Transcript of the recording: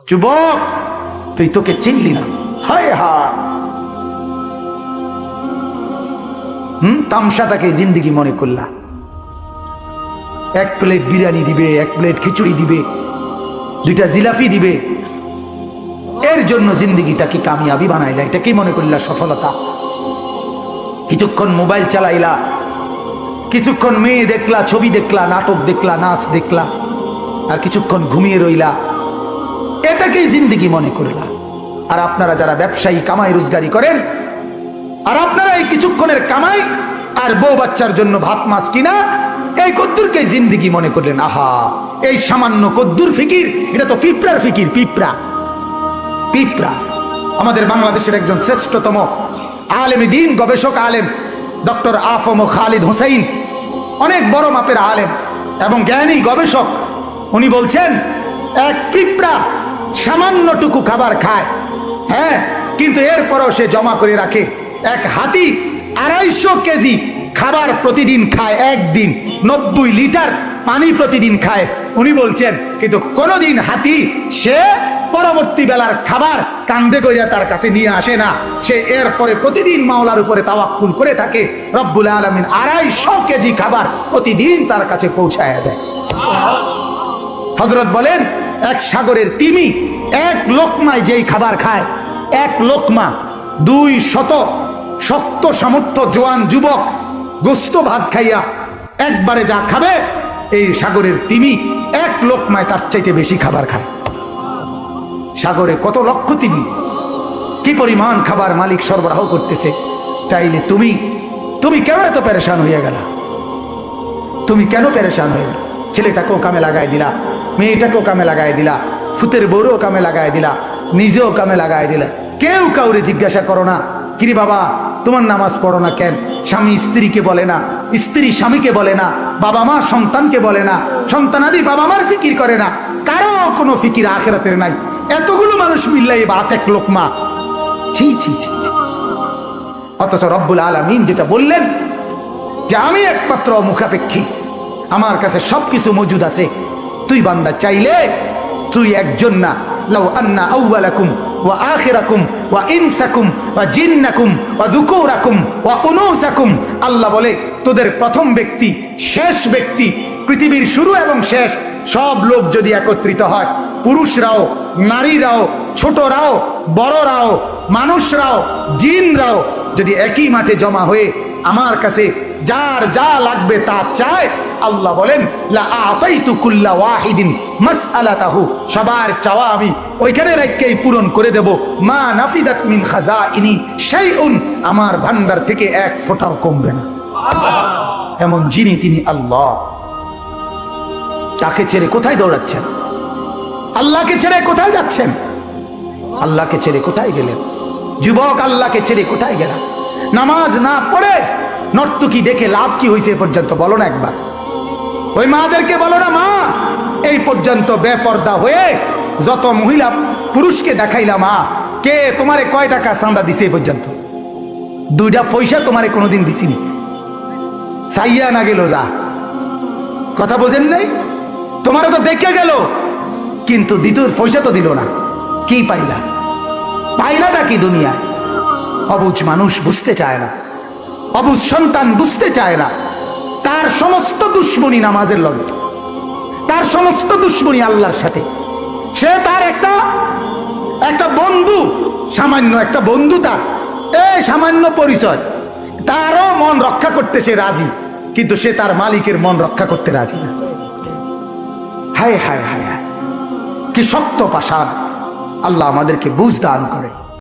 যুবক তুই তোকে চিনলি না, হায় হায়। তামসাটাকে জিন্দিগি মনে করলা। এক প্লেট বিরিয়ানি দিবে, এক প্লেট খিচুড়ি দিবে, 2টা জিলাপি দিবে, এর জন্য জিন্দিগিটাকে কামিয়াবি বানাইলা। এটা কি মনে করলা সফলতা? কিছুক্ষণ মোবাইল চালাইলা, কিছুক্ষণ মেয়ে দেখলা, ছবি দেখলা, নাটক দেখলা, নাচ দেখলা, আর কিছুক্ষণ ঘুমিয়ে রইলা, এটাকেই জিন্দিগি মনে করলা। আর আপনারা যারা ব্যবসায়ী কামাই রোজগারি করেন, আর আপনারা এই কিছুক্ষণের কামাই আর বউ বাচ্চার জন্য ভাত মাছ কিনা, এই কদ্দুরকে জিন্দিগি মনে করলেন। আহা, এই সামান্য কদ্দুর ফিকির, এটা তো পিঁপড়ার ফিকির। পিঁপড়া পিঁপড়া। আমাদের বাংলাদেশের একজন শ্রেষ্ঠতম আলেমে দ্বীন, গবেষক আলেম ডক্টর আফম খালিদ হোসেন, অনেক বড় মাপের আলেম এবং জ্ঞানী গবেষক, উনি বলছেন এক পিঁপড়া সামান্যটুকু খাবার খায়, হ্যাঁ, কিন্তু এরপরও সে জমা করে রাখে। এক হাতি 250 কেজি খাবার প্রতিদিন খায়, একদিন 90 লিটার পানি প্রতিদিন খায়। উনি বলছেন কিন্তু কোনোদিন হাতি সে পরবর্তী বেলার খাবার কান্দে কইরা তার কাছে নিয়ে আসে না। সে এরপরে প্রতিদিন মাওলার উপরে তাওয়াক্কুল করে থাকে। রব্বুল আলামিন 250 কেজি খাবার প্রতিদিন তার কাছে পৌঁছায় দেয়। হযরত বলেন এক সাগরের তিমি এক লোকমায় যেই খাবার খায়, এক লোকমা 200 শক্ত সামর্থ্য জোয়ান যুবক গোস্ত ভাত খাইয়া একবারে যা খাবে, এই সাগরের তিমি এক লোকমায় তার চাইতে বেশি খাবার খায়। সাগরে কত লক্ষ তিমি, কি পরিমাণ খাবার মালিক সরবরাহ করতেছে। তাইলে তুমি কেন এত পেরেশান হইয়া গেলা? তুমি কেন পেরেশান হয়ে গেল? ছেলেটাকেও কামে লাগাই দিলা, মেয়েটাকেও কামে লাগাই দিলা, ফুতের বউরেও কামে লাগাই দিলা, নিজেও কামে লাগাই দিলা। কেউ কাউরে জিজ্ঞাসা করো না, কিরে বাবা তোমার নামাজ পড়ো না কেন? স্বামী স্ত্রীকে বলে না, স্ত্রী স্বামীকে বলে না, বাবা মা সন্তানকে বলে না, সন্তানাদি বাবা মার ফিকির করে না, কারো কোনো ফিকির আখিরাতের নাই। এতগুলো মানুষ মিললাই বাত এক লোকমা। ছি ছি ছি ছি। অথচ রব্বুল আলামিন যেটা বললেন যে আমি একমাত্র মুখাপেক্ষী, আমার কাছে সবকিছু মজুদ আছে। তুই বান্দা চাইলে তুই একজন না, লাউ আন্না আউওয়ালাকুম ওয়া আখিরাকুম ওয়া ইনসাকুম ওয়া জিন্নাকুম ওয়া যুকুরাকুম ওয়া উনুসাকুম, আল্লাহ বলে তোদের প্রথম ব্যক্তি, শেষ ব্যক্তি, পৃথিবীর শুরু এবং শেষ সব লোক যদি একত্রিত হয়, পুরুষরাও, নারীরাও, ছোটরাও, বড়রাও, মানুষরাও, জিনরাও যদি একই মাঠে জমা হয়ে আমার কাছে যার যা লাগবে তা চায়, আল্লাহ বলেন লা আতাইতু কুল্লা ওয়াহিদিন মাসআলাতাহু, সবার চাওয়া আমি ওইখানে রেখেই পূরণ করে দেব। মা নাফিদাত মিন খাজাইনি শাইউন, আমার ভান্ডার থেকে এক ফোঁটাও কমবে না। এমন যিনি তিনি আল্লাহ। তাকে ছেড়ে কোথায় দৌড়াচ্ছেন? আল্লাহকে ছেড়ে কোথায় যাচ্ছেন? আল্লাহকে ছেড়ে কোথায় গেলেন? যুবক আল্লাহকে ছেড়ে কোথায় গেলা? নামাজ না পড়ে নর্তকী দেখে লাভ কি হয়েছে পর্যন্ত বলো না একবার? ওই মাদেরকে বলো না, মা এই পর্যন্ত বেপর্দা হয়ে যত মহিলা পুরুষকে দেখাইলা, মা কে তোমারে কয় টাকা চাঁদা দিছে? এই পর্যন্ত 2টা পয়সা তোমারে কোনোদিন দিছিনি? চাইয়া না গেল যা, কথা বোঝেন নাই? তোমারে তো দেখে গেল, কিন্তু দ্বিতীয় পয়সা তো দিল না। কি পাইলা? পাইলাটা কি দুনিয়া? অবুঝ মানুষ বুঝতে চায় না, অবুঝ সন্তান বুঝতে চায় না। তার সমস্ত দুশ্মনী নামাজের লগে, তার সমস্ত দুশ্মনী আল্লাহর সাথে। সে তার একটা বন্ধু, সামান্য একটা বন্ধু, তার এই সামান্য পরিচয়, তারও মন রক্ষা করতে সে রাজি, কিন্তু সে তার মালিকের মন রক্ষা করতে রাজি না। হায় হায় হায় হায়, কি শক্ত পাষাণ! আল্লাহ আমাদেরকে বুঝ দান করে।